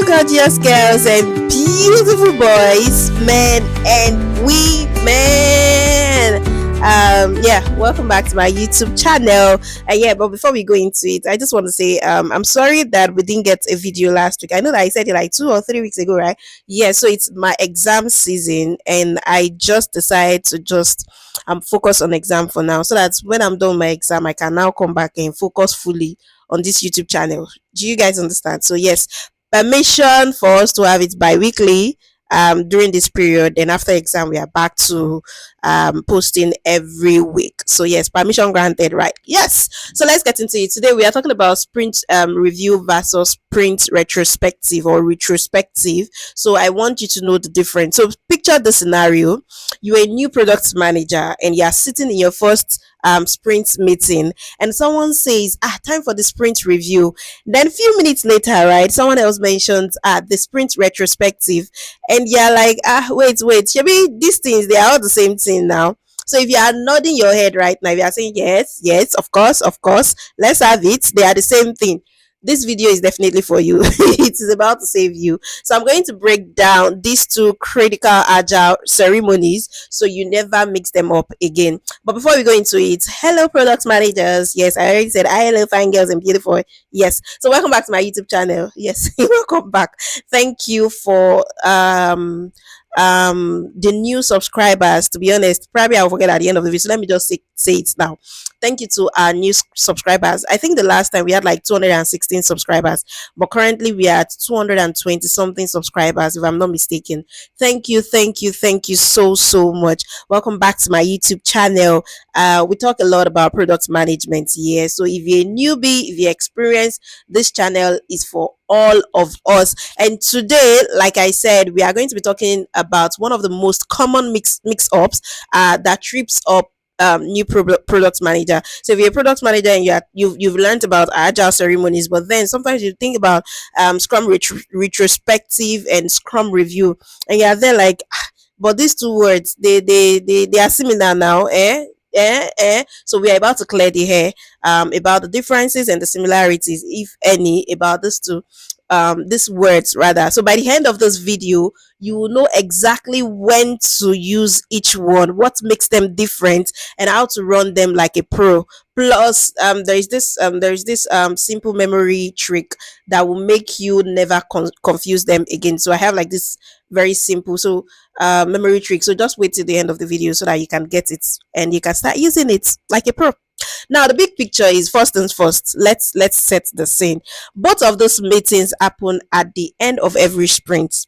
gorgeous girls and beautiful boys, men and women. Welcome back to my YouTube channel. But before we go into it, I just want to say I'm sorry that we didn't get a video last week. I know that I said it like 2 or 3 weeks ago, right? Yeah, so it's my exam season, and I just decided to just focus on exam for now, so that when I'm done my exam, I can now come back and focus fully on this YouTube channel. Do you guys understand? So yes, permission for us to have it bi-weekly during this period, and after exam we are back to posting every week. So yes, permission granted, right? Yes. So let's get into it. Today we are talking about sprint review versus sprint retrospective or retrospective. So I want you to know the difference. So picture the scenario: you're a new product manager and you are sitting in your first sprint meeting, and someone says, time for the sprint review. Then a few minutes later, right, someone else mentions the sprint retrospective, and you're like, wait, Shebi, these things, they are all the same thing now. So if you are nodding your head right now, if you are saying yes, of course, let's have it, they are the same thing, this video is definitely for you. It is about to save you. So I'm going to break down these two critical agile ceremonies so you never mix them up again. But before we go into it, hello product managers. Yes, I already said hi, hello fine girls and beautiful. Yes. So welcome back to my YouTube channel. Yes, welcome back. Thank you for the new subscribers. To be honest, probably I'll forget at the end of the video, so let me just say it now. Thank you to our new subscribers. I think the last time we had like 216 subscribers, but currently we are at 220 something subscribers, if I'm not mistaken. Thank you so much. Welcome back to my YouTube channel. We talk a lot about product management here, so if you're a newbie, if you're experienced, this channel is for all of us. And today, like I said, we are going to be talking about one of the most common mix-ups that trips up new product manager. So if you're a product manager and you've learned about agile ceremonies, but then sometimes you think about Scrum retrospective and Scrum review, and you're there like, but these two words, they are similar now, so we are about to clear the hair about the differences and the similarities, if any, about these words rather. So by the end of this video, you will know exactly when to use each one, what makes them different, and how to run them like a pro. Plus there's this simple memory trick that will make you never confuse them again. So I have like this very simple memory trick, so just wait till the end of the video so that you can get it and you can start using it like a pro. Now the big picture is, first things first, let's set the scene. Both of those meetings happen at the end of every sprint.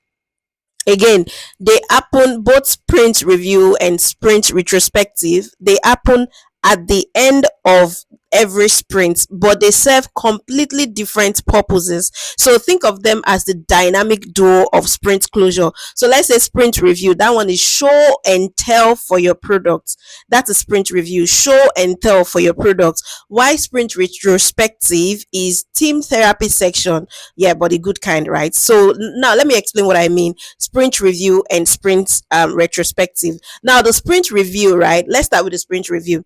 Again, they happen, both sprint review and sprint retrospective, they happen at the end of every sprint, but they serve completely different purposes. So think of them as the dynamic duo of sprint closure. So let's say sprint review, that one is show and tell for your product. That's a sprint review, show and tell for your product. Why sprint retrospective is team therapy section, but the good kind, right? So now let me explain what I mean: sprint review and sprint retrospective. Now the sprint review, right, let's start with the sprint review.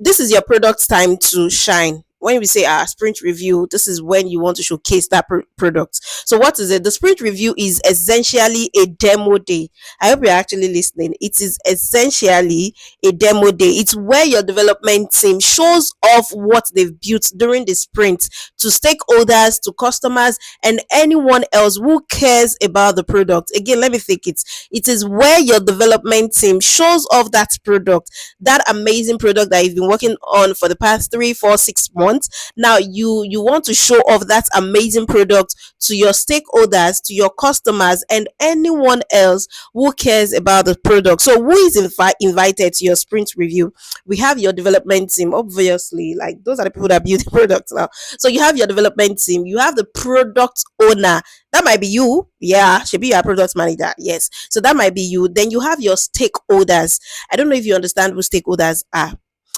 This is your product's time to shine. When we say sprint review, this is when you want to showcase that product. So what is it? The sprint review is essentially a demo day. I hope you're actually listening. It is essentially a demo day. It's where your development team shows off what they've built during the sprint to stakeholders, to customers, and anyone else who cares about the product. Again, let me think it. It is where your development team shows off that product, that amazing product that you've been working on for the past 3, 4, 6 months. Now you want to show off that amazing product to your stakeholders, to your customers, and anyone else who cares about the product. So who is invited to your sprint review? We have your development team, obviously, like those are the people that build the products now. So you have your development team, you have the product owner. That might be you. Should be your product manager. Yes. So that might be you. Then you have your stakeholders. I don't know if you understand who stakeholders are.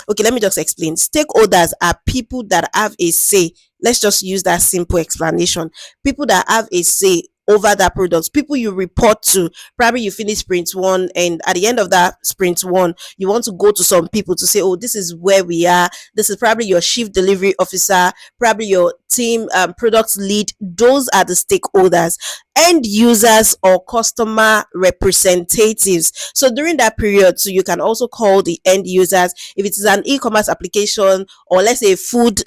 Okay, let me just explain. Stakeholders are people that have a say. Let's just use that simple explanation. People that have a say over that product, people you report to. Probably you finish sprint one, and at the end of that sprint one, you want to go to some people to say, oh, this is where we are. This is probably your chief delivery officer, probably your team product lead. Those are the stakeholders. end users or customer representatives. So during that period, so you can also call the end users if it is an e-commerce application, or let's say food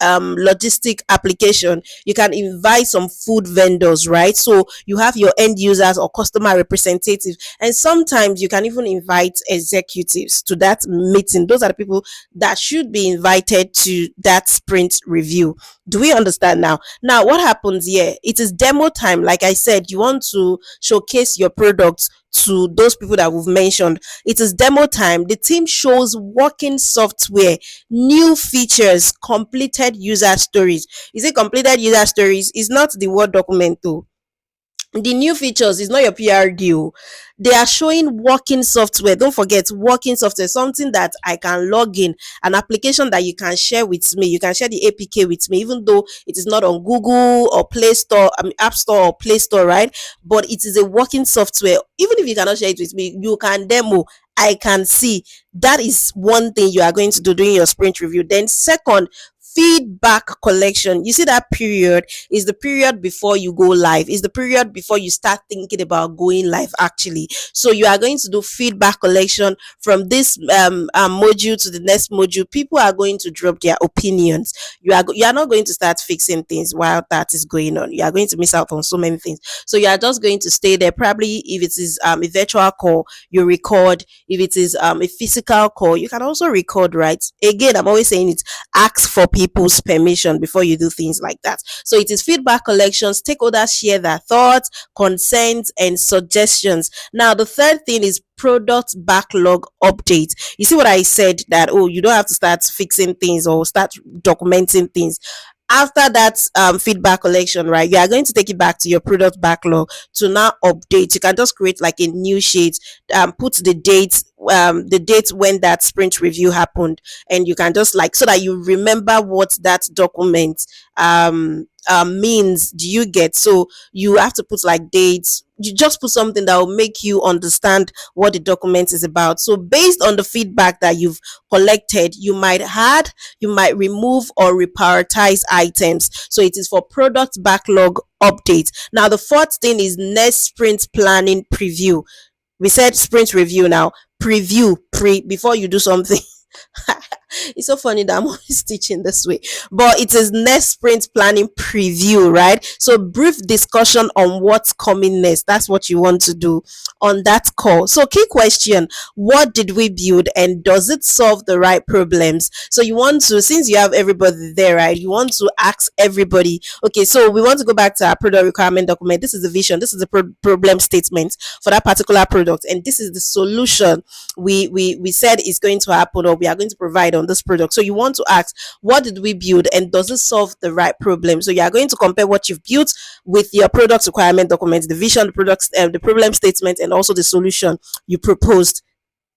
logistic application. You can invite some food vendors, right? So you have your end users or customer representatives, and sometimes you can even invite executives to that meeting. Those are the people that should be invited to that sprint review. Do we understand now? Now, what happens here? It is demo time. Like I said, you want to showcase your products to those people that we've mentioned. It is demo time. The team shows working software, new features, completed user stories. Is it completed user stories? It's not the Word document though. The new features is not your PRD. They are showing working software. Don't forget, working software, something that I can log in, an application that you can share with me. You can share the APK with me, even though it is not on Google or Play Store, App Store or Play Store, right? But it is a working software. Even if you cannot share it with me, you can demo. I can see. That is one thing you are going to do during your sprint review. Then, second, feedback collection. You see, that period is the period before you go live, is the period before you start thinking about going live actually. So you are going to do feedback collection from this module to the next module. People are going to drop their opinions. You are not going to start fixing things while that is going on. You are going to miss out on so many things. So you are just going to stay there. Probably if it is a virtual call, you record. If it is a physical call, you can also record, right? Again, I'm always saying it, ask for people's permission before you do things like that. So it is feedback collection. Stakeholders share their thoughts, concerns, and suggestions. Now, the third thing is product backlog update. You see what I said, that oh, you don't have to start fixing things or start documenting things. After that feedback collection, right, you are going to take it back to your product backlog to now update. You can just create like a new sheet, put the date when that sprint review happened, and you can just like, so that you remember what that document means. Do you get? So you have to put like dates. You just put something that will make you understand what the document is about. So based on the feedback that you've collected, you might add, you might remove or reprioritize items. So it is for product backlog update. Now the fourth thing is next sprint planning preview. We said sprint review, now preview, before you do something. It's so funny that I'm always teaching this way, but it is next sprint planning preview, right? So brief discussion on what's coming next. That's what you want to do on that call. So key question: what did we build, and does it solve the right problems? So you want to, since you have everybody there, right, you want to ask everybody, okay, so we want to go back to our product requirement document. This is the vision, this is the problem statement for that particular product, and this is the solution we said is going to happen, or we are going to provide on this product. So you want to ask, what did we build, and does it solve the right problem? So you are going to compare what you've built with your product requirement document, the vision, the products, the problem statement, and also the solution you proposed.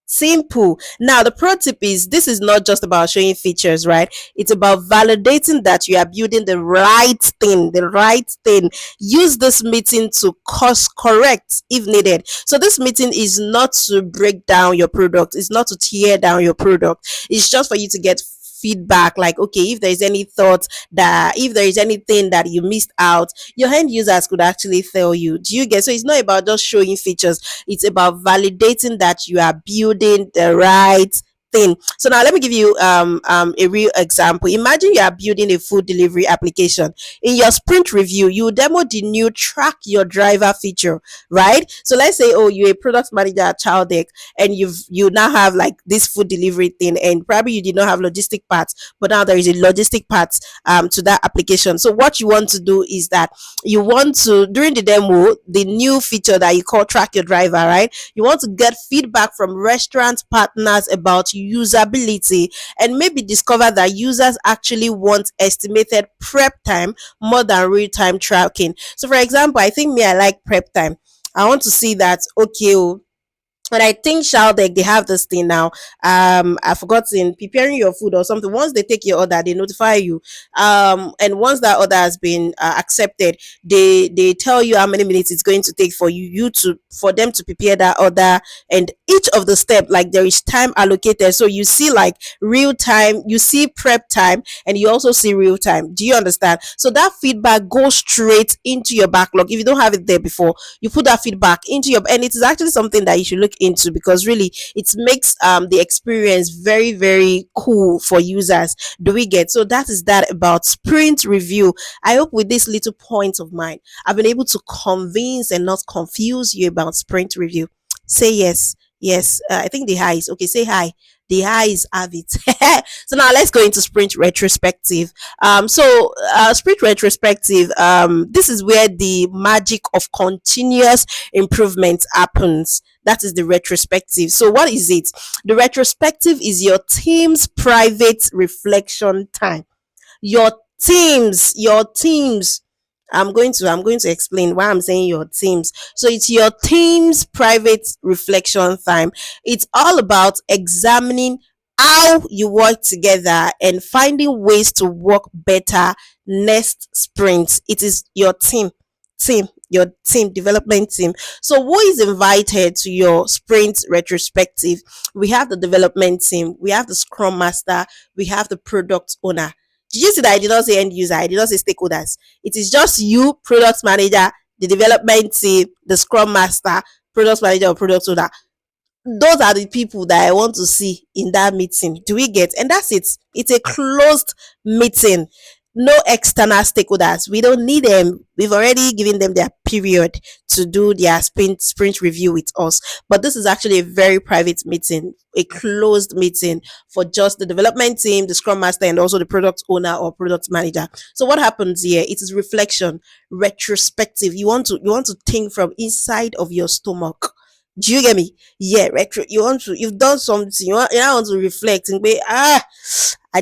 Simple. Now, the pro tip is, this is not just about showing features, right? It's about validating that you are building the right thing, the right thing. Use this meeting to course correct if needed. So this meeting is not to break down your product, it's not to tear down your product. It's just for you to get feedback, like, okay, if there is any thought, that if there is anything that you missed out, your end users could actually tell you. Do you get? So it's not about just showing features, it's about validating that you are building the right thing. So now let me give you a real example. Imagine you are building a food delivery application. In your sprint review, you demo the new track your driver feature, right? So let's say, oh, you're a product manager at Childec, and you now have like this food delivery thing, and probably you did not have logistic parts, but now there is a logistic part to that application. So what you want to do is that you want to, during the demo, the new feature that you call track your driver, right, you want to get feedback from restaurant partners about usability, and maybe discover that users actually want estimated prep time more than real time tracking. So for example, I think me, I like prep time. I want to see that, okay, oh, And I think Shaldec, they have this thing now. I forgot in preparing your food or something. Once they take your order, they notify you. And once that order has been accepted, they tell you how many minutes it's going to take for you to for them to prepare that order. And each of the step, like there is time allocated. So you see like real time, you see prep time, and you also see real time. Do you understand? So that feedback goes straight into your backlog. If you don't have it there before, you put that feedback into your, and it is actually something that you should look into, because really it makes the experience very very cool for users. Do we get? So that is that about sprint review. I hope with this little point of mine I've been able to convince and not confuse you about sprint review. Say yes. Yes, I think the highs. Okay, say hi. The highs have it. So now let's go into sprint retrospective. Sprint retrospective. This is where the magic of continuous improvement happens. That is the retrospective. So what is it? The retrospective is your team's private reflection time. Your teams, I'm going to explain why I'm saying your teams. So it's your team's private reflection time. It's all about examining how you work together and finding ways to work better next sprint. It is your your team development team. So who is invited to your sprint retrospective? We have the development team, we have the scrum master, we have the product owner. Did you see that I did not say end user? I did not say stakeholders. It is just you, product manager, the development team, the scrum master, product manager, or product owner. Those are the people that I want to see in that meeting. Do we get? And that's it. It's a closed meeting. No external stakeholders. We don't need them. We've already given them their period to do their sprint review with us. But this is actually a very private meeting, a closed meeting for just the development team, the scrum master, and also the product owner or product manager. So what happens here? It is reflection, retrospective. You want to think from inside of your stomach. Do you get me? Yeah, you've done something, you now want to reflect and be, I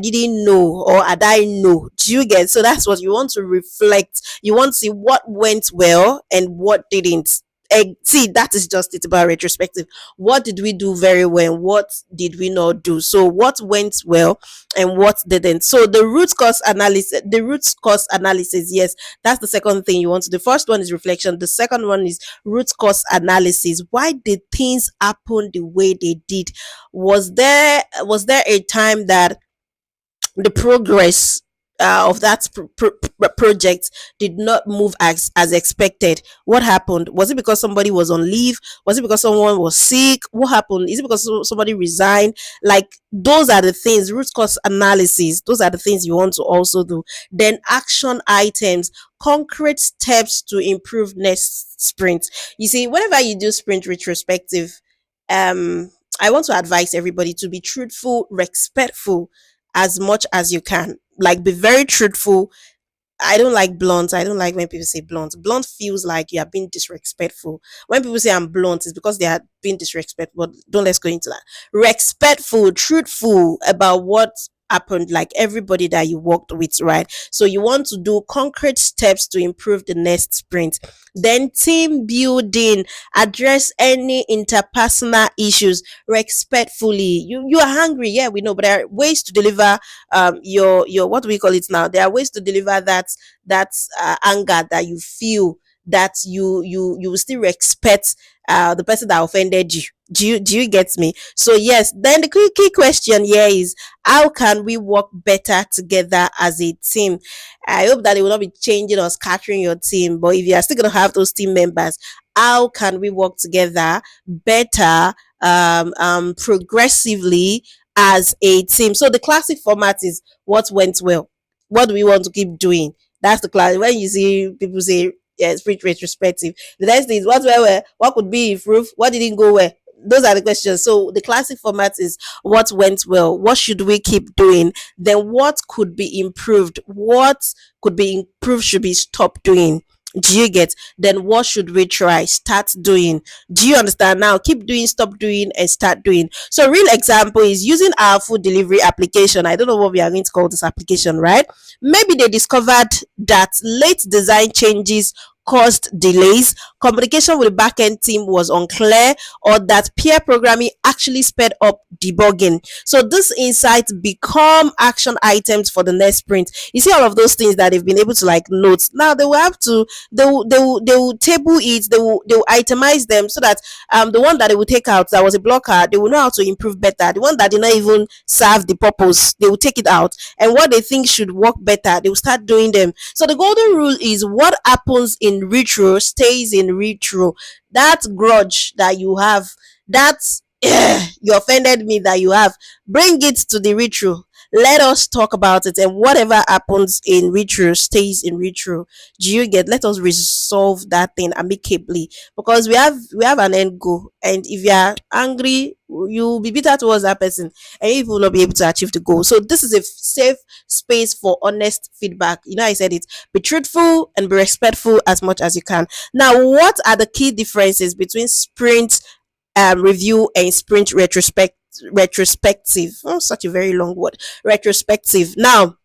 didn't know, or I know. Do you get? So that's what you want to reflect. You want to see what went well and what didn't. See, that is just it about retrospective. What did we do very well? What did we not do? So what went well and what didn't? So the root cause analysis, yes, that's the second thing you want to. The first one is reflection. The second one is root cause analysis. Why did things happen the way they did? Was there a time that the progress of that project did not move as expected? What happened? Was it because somebody was on leave? Was it because someone was sick? What happened? Is it because somebody resigned? Like, those are the things. Root cause analysis, those are the things you want to also do. Then action items, concrete steps to improve next sprint. You see, whenever you do sprint retrospective, um I want to advise everybody to be truthful, respectful, as much as you can. Like, be very truthful. I don't like blunt. I don't like when people say blunt. Blunt feels like you are being disrespectful. When people say I'm blunt, it's because they are being disrespectful. But don't, let's go into that. Respectful, truthful about what happened, like everybody that you worked with, right? So you want to do concrete steps to improve the next sprint. Then team building, address any interpersonal issues respectfully. You are hungry, yeah, we know, but there are ways to deliver your what do we call it now? There are ways to deliver that anger that you feel, that you will still respect the person that offended you. Do you get me? So yes, then the key question here is, how can we work better together as a team? I hope that it will not be changing or scattering your team, but if you are still going to have those team members, how can we work together better, progressively as a team? So the classic format is what went well, what do we want to keep doing. That's the class. When you see people say, yeah, it's pretty retrospective, the next thing is what went well, what could be improved, what didn't go well. Those are the questions. So the classic format is what went well, what should we keep doing, then what could be improved, what could be improved should be stopped doing. Do you get? Then what should we try, start doing? Do you understand? Now keep doing, stop doing, and start doing. So real example is using our food delivery application. I don't know what we are going to call this application, right? Maybe they discovered that late design changes caused delays, communication with the backend team was unclear, or that peer programming actually sped up debugging. So these insights become action items for the next sprint. You see all of those things that they've been able to like note. Now they will have to, they will table it, they will itemize them, so that the one that they will take out that was a blocker, they will know how to improve better. The one that did not even serve the purpose, they will take it out, and what they think should work better, they will start doing them. So the golden rule is what happens in retro stays in retro. That grudge that you have, that you offended me that you have, bring it to the retro. Let us talk about it, and whatever happens in retro stays in retro. Do you get? Let us resolve that thing amicably, because we have an end goal, and if you are angry, you will be bitter towards that person, and you will not be able to achieve the goal. So this is a safe space for honest feedback. You know, I said it. Be truthful and be respectful as much as you can. Now, what are the key differences between sprint review and sprint retrospective? Oh, such a very long word. Retrospective. Now,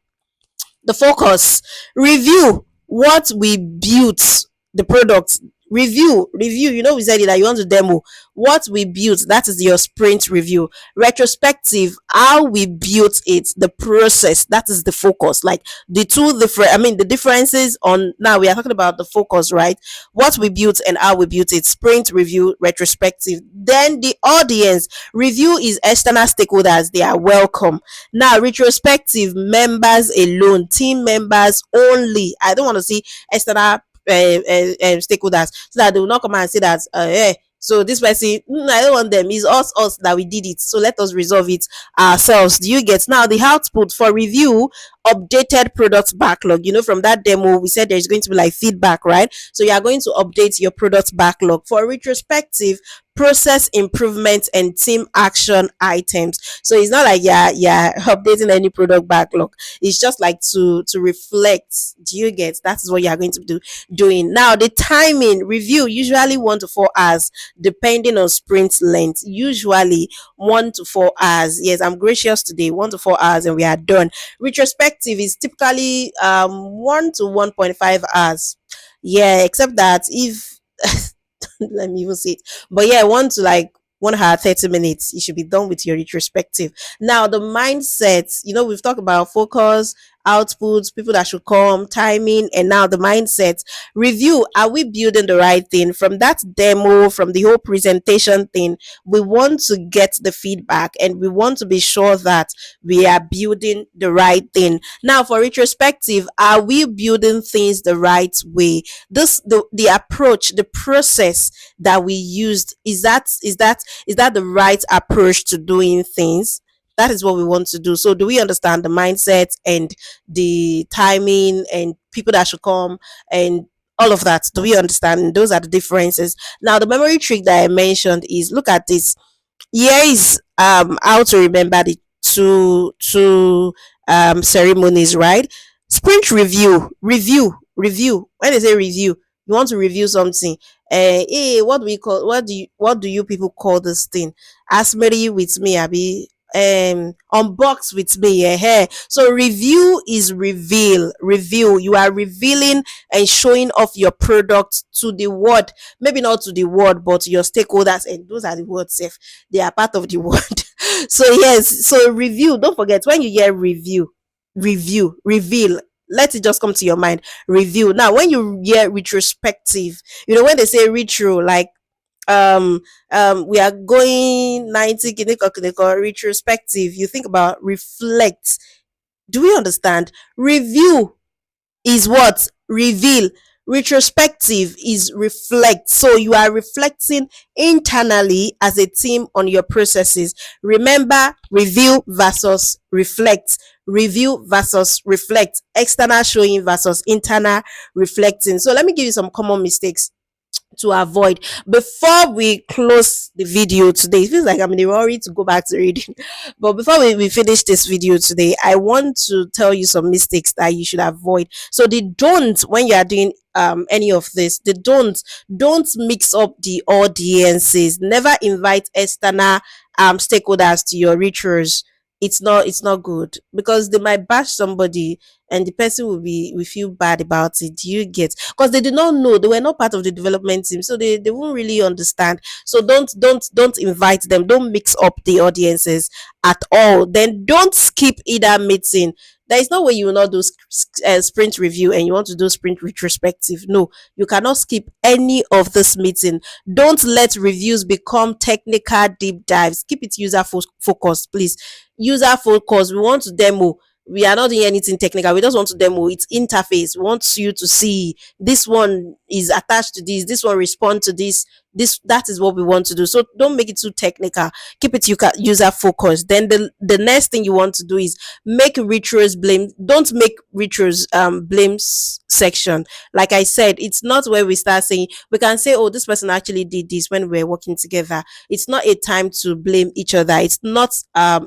the focus: review what we built, the product. Review, you know, we said it that you want to demo what we built. That is your sprint review. Retrospective: how we built it, the process. That is the focus. Like the two different, I mean, the differences on, now we are talking about the focus, right? What we built and how we built it. Sprint review, retrospective. Then the audience: review is external stakeholders, they are welcome. Now, retrospective, members alone, team members only. I don't want to see external stakeholders, so that they will not come and say that, hey, so this person, I don't want them. It's us that we did it. So let us resolve it ourselves. Do you get? Now, the output for review: updated product backlog. You know, from that demo, we said there's going to be like feedback, right? So you are going to update your product backlog. For retrospective: process improvement and team action items. So it's not like yeah updating any product backlog. It's just like to reflect. Do you get? That is what you are going to do doing. Now, the timing: review usually 1 to 4 hours, depending on sprint length. Usually 1 to 4 hours. Yes, I'm gracious today. 1 to 4 hours, and we are done. Retrospective is typically 1 to 1.5 hours. Yeah, except that if let me even see it. But yeah, 1 hour 30 minutes, you should be done with your retrospective. Now, the mindset, you know, we've talked about focus, outputs, people that should come, timing, and now the mindset. Review: are we building the right thing? From that demo, from the whole presentation thing, we want to get the feedback, and we want to be sure that we are building the right thing. Now, for retrospective: are we building things the right way? The approach, the process that we used, is that the right approach to doing things? That is what we want to do. So do we understand the mindset and the timing and people that should come and all of that? Do we understand? Those are the differences. Now, the memory trick that I mentioned is, look at this. Here is how to remember the two ceremonies, right? Sprint review. When they say review, you want to review something. Hey, what do we call, what do you people call this thing? Ask Mary with me, Abby. Unbox with me. Yeah. So review is review. You are revealing and showing off your product to the world. Maybe not to the world, but to your stakeholders, and those are the words safe. They are part of the world. So yes, so review. Don't forget, when you hear reveal, let it just come to your mind. Review. Now, when you hear retrospective, you know, when they say retro, like we are going 90 kiniko retrospective, you think about reflect. Do we understand? Review is what? Reveal. Retrospective is reflect. So you are reflecting internally as a team on your processes. Remember, review versus reflect. Review versus reflect. External showing versus internal reflecting. So let me give you some common mistakes to avoid before we close the video today. It feels like I'm in a hurry to go back to reading. But before we finish this video today, I want to tell you some mistakes that you should avoid. So the don't, when you are doing any of this, the don't mix up the audiences. Never invite external stakeholders to your rituals. it's not good, because they might bash somebody and the person will feel bad about it. Do you get? Because they did not know, they were not part of the development team, so they won't really understand. So don't invite them, don't mix up the audiences at all. Then don't skip either meeting. There is no way you will not do sprint review and you want to do sprint retrospective. No, you cannot skip any of this meeting. Don't let reviews become technical deep dives. Keep it user focused, please. User focused. We want to demo. We are not doing anything technical. We just want to demo. It's interface. We want you to see this one is attached to this. This one respond to this. That is what we want to do. So don't make it too technical. Keep it user focused. Then the next thing you want to do is make retros blame. Don't make retros blame section. Like I said, it's not where we start saying, we can say, oh, this person actually did this when we're working together. It's not a time to blame each other. It's not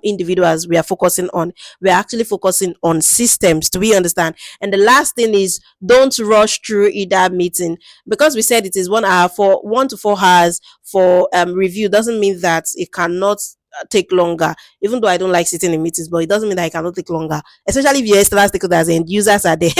individuals we are focusing on. We're actually focusing on systems. Do we understand? And the last thing is, don't rush through either meeting. Because we said it is 1 hour, for 1 to 4 hours for review, doesn't mean that it cannot take longer. Even though I don't like sitting in meetings, but it doesn't mean that it cannot take longer, especially if your external stakeholders and users are there.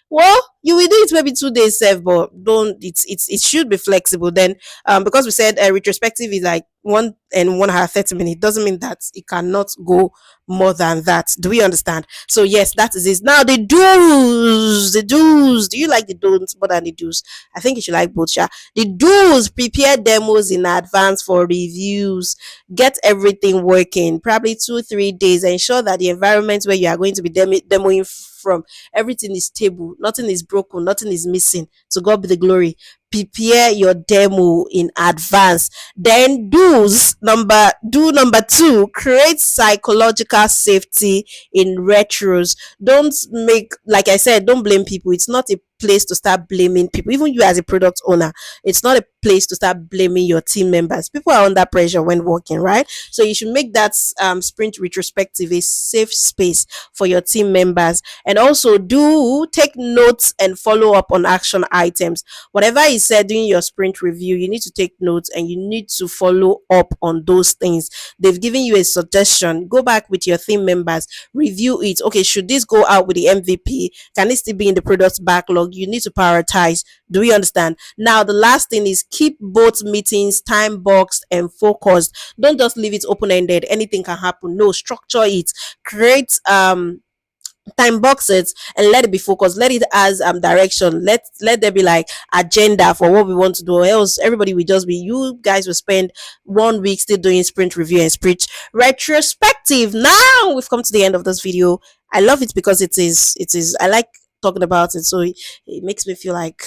Well, you will do it maybe 2 days safe, but don't. It should be flexible. Then, because we said retrospective is like 1 and 1 hour 30 minutes, doesn't mean that it cannot go more than that. Do we understand? So yes, that is it. Now the do's, the do's. Do you like the don'ts more than the do's? I think you should like both. Yeah. The do's: prepare demos in advance for reviews. Get everything working. Probably 2 3 days. Ensure that the environment where you are going to be demoing from, everything is stable, nothing is broken, nothing is missing. To God be the glory. Prepare your demo in advance. Then do number 2, create psychological safety in retros. Don't make, like I said, don't blame people. It's not a place to start blaming people. Even you as a product owner, it's not a place to start blaming your team members. People are under pressure when working, right? So you should make that sprint retrospective a safe space for your team members. And also do take notes and follow up on action items. Whatever is said during your sprint review, you need to take notes and you need to follow up on those things. They've given you a suggestion. Go back with your team members, review it. Okay, should this go out with the MVP? Can it still be in the product backlog? You need to prioritize. Do we understand? Now, the last thing is, keep both meetings time boxed and focused. Don't just leave it open ended. Anything can happen. No, structure it. Create time box it and let it be focused, let it as direction, let there be like agenda for what we want to do, or else everybody will just be, you guys will spend 1 week still doing sprint review and sprint retrospective. Now we've come to the end of this video. I love it because it is I like talking about it, so it makes me feel like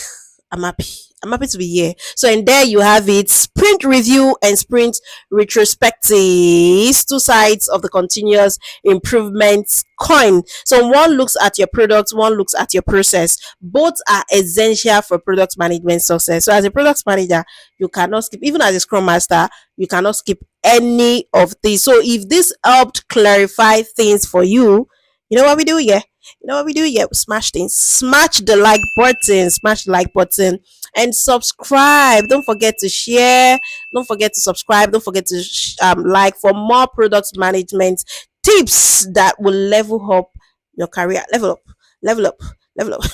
I'm happy. I'm happy to be here. So, and there you have it: sprint review and sprint retrospectives, two sides of the continuous improvement coin. So, one looks at your product, one looks at your process. Both are essential for product management success. So, as a product manager, you cannot skip, even as a scrum master, you cannot skip any of these. So, if this helped clarify things for you, you know what we do? Yeah. You know what we do? Yeah, we smash things. Smash the like button. Smash the like button and subscribe. Don't forget to share. Don't forget to subscribe. Don't forget to like for more product management tips that will level up your career. Level up. Level up. Level up.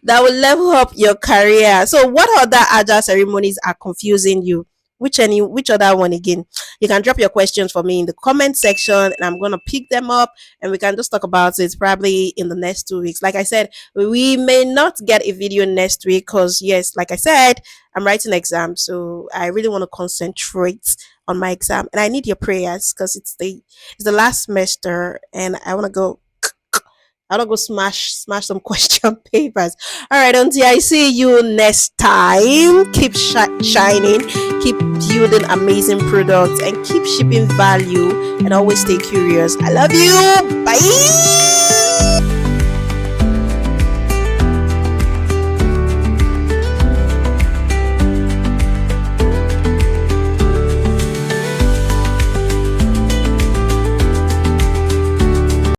That will level up your career. So, what other agile ceremonies are confusing you? Which other one again? You can drop your questions for me in the comment section and I'm gonna pick them up and we can just talk about it probably in the next 2 weeks. Like I said, we may not get a video next week because yes, like I said, I'm writing exams, so I really want to concentrate on my exam and I need your prayers because it's the last semester and I don't go smash some question papers. All right, until I see you next time, keep shining, keep building amazing products, and keep shipping value. And always stay curious. I love you. Bye.